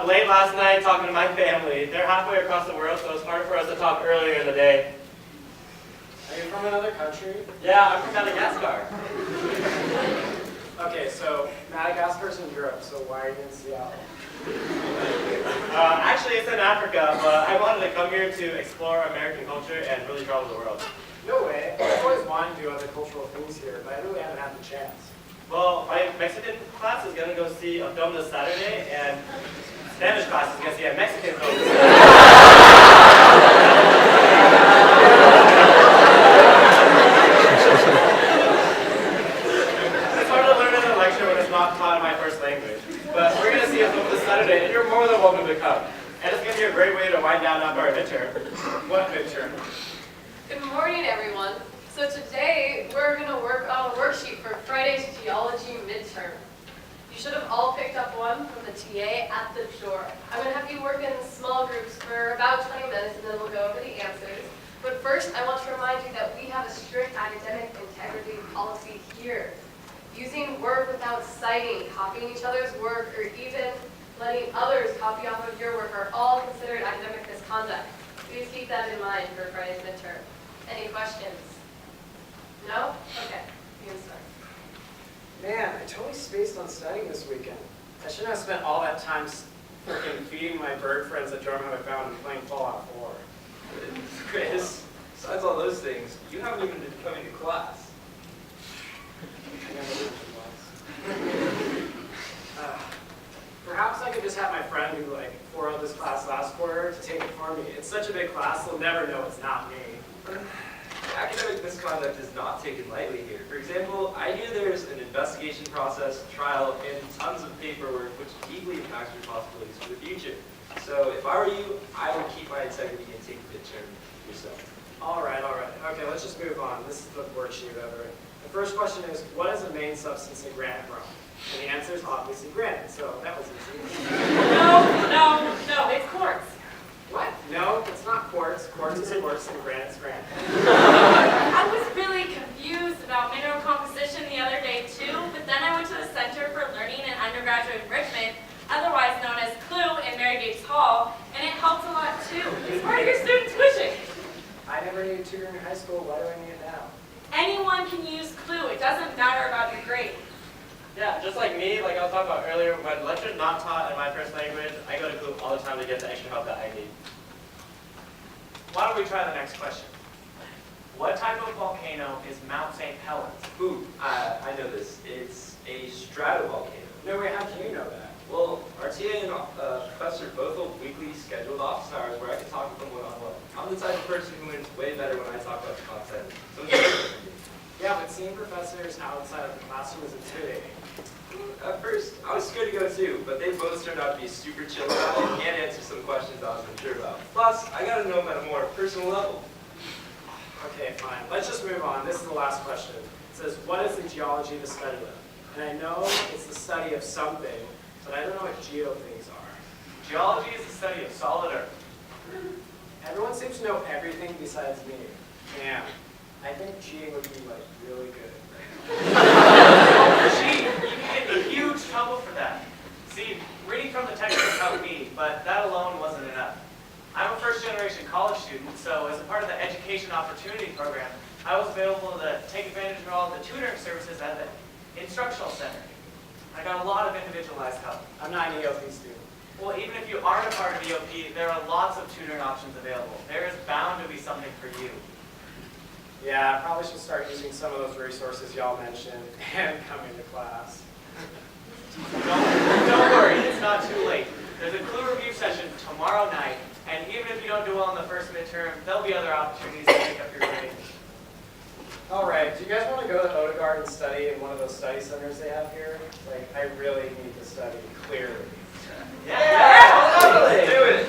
up late last night talking to my family. They're halfway across the world, so it's harder for us to talk earlier in the day. Are you from another country? Yeah, I'm from Madagascar. Okay, so Madagascar's in Europe, so why are you in Seattle? Actually, it's in Africa, but I wanted to come here to explore American culture and really travel the world. No way. I've always wanted to do other cultural things here, but I really haven't had the chance. Well, my Mexican class is going to go see a film this Saturday, and Spanish class is going to see a Mexican film this It's hard to learn in a lecture when it's not taught in my first language. But we're going to see a film this Saturday, and you're more than welcome to come. And it's going to be a great way to wind down after our midterm. What midterm? Good morning, everyone. So today, we're going to work on a worksheet for Friday's geology midterm. You should have all picked up one from the TA at the door. I'm going to have you work in small groups for about 20 minutes, and then we'll go over the answers. But first, I want to remind you that we have a strict academic integrity policy here. Using work without citing, copying each other's work, or even letting others copy off of your work are all considered academic misconduct. Please keep that in mind for Friday's midterm. Any questions? No? Okay, you can start. Man, I totally spaced on studying this weekend. I shouldn't have spent all that time freaking feeding my bird friends that don't have a found and playing Fallout 4. Chris, besides all those things, you haven't even been coming to class. I never lived in class. Perhaps I could just have my friend who forwarded this class last quarter to take it for me. It's such a big class, they'll never know it's not me. Academic misconduct is not taken lightly here. For example, I hear there's an investigation process, trial, and tons of paperwork which deeply impacts your possibilities for the future. So if I were you, I would keep my integrity and take the midterm yourself. All right. Okay, let's just move on. This is the worksheet over. The first question is, what is the main substance in granite rock? And the answer is obviously granite, so that was easy. No, it's quartz. What? No, it's not quartz. Quartz is quartz and granite's granite. I was really confused about mineral composition the other day too, but then I went to the Center for Learning and Undergraduate Enrichment, otherwise known as CLUE in Mary Gates Hall, and it helped a lot too. It's part of your student tuition. I never needed tutor in high school. Why do I need it now? Anyone can use CLUE. It doesn't matter about your grade. Yeah, just like me, like I was talking about earlier, when lecture's not taught in my first language, I go to CLUE all the time to get the extra help that I need. Why don't we try the next question? What type of volcano is Mount St. Helens? Ooh, I know this. It's a stratovolcano. No way, how do you know that? Well, our TA and professor both hold weekly scheduled office hours where I can talk with them one-on-one. I'm the type of person who wins way better when I talk about the content. So it's different for me. Yeah, but seeing professors outside of the classroom is intimidating. At first, I was scared to go too, but they both turned out to be super chill about it and answer some questions I was unsure about. Plus, I got to know them at a more personal level. Okay, fine. Let's just move on. This is the last question. It says, what is the geology of the study of? And I know it's the study of something, but I don't know what geo things are. Geology is the study of solid earth. Everyone seems to know everything besides me. Man, I think cheating would be really good. Gee, you can get in huge trouble for that. See, reading from the textbook helped me, but that alone wasn't enough. I'm a first-generation college student, so as a part of the Education Opportunity Program, I was available to take advantage of all the tutoring services at the instructional center. I got a lot of individualized help. I'm not an EOP student. Well, even if you aren't a part of EOP, there are lots of tutoring options available. There is bound to be something for you. Yeah, I probably should start using some of those resources y'all mentioned and coming to class. Don't worry, it's not too late. There's a CLUE review session tomorrow night, and even if you don't do well in the first midterm, there'll be other opportunities to make up your grade. All right, do you guys want to go to Odegaard and study in one of those study centers they have here? I really need to study clearly. Yeah, totally. Do it.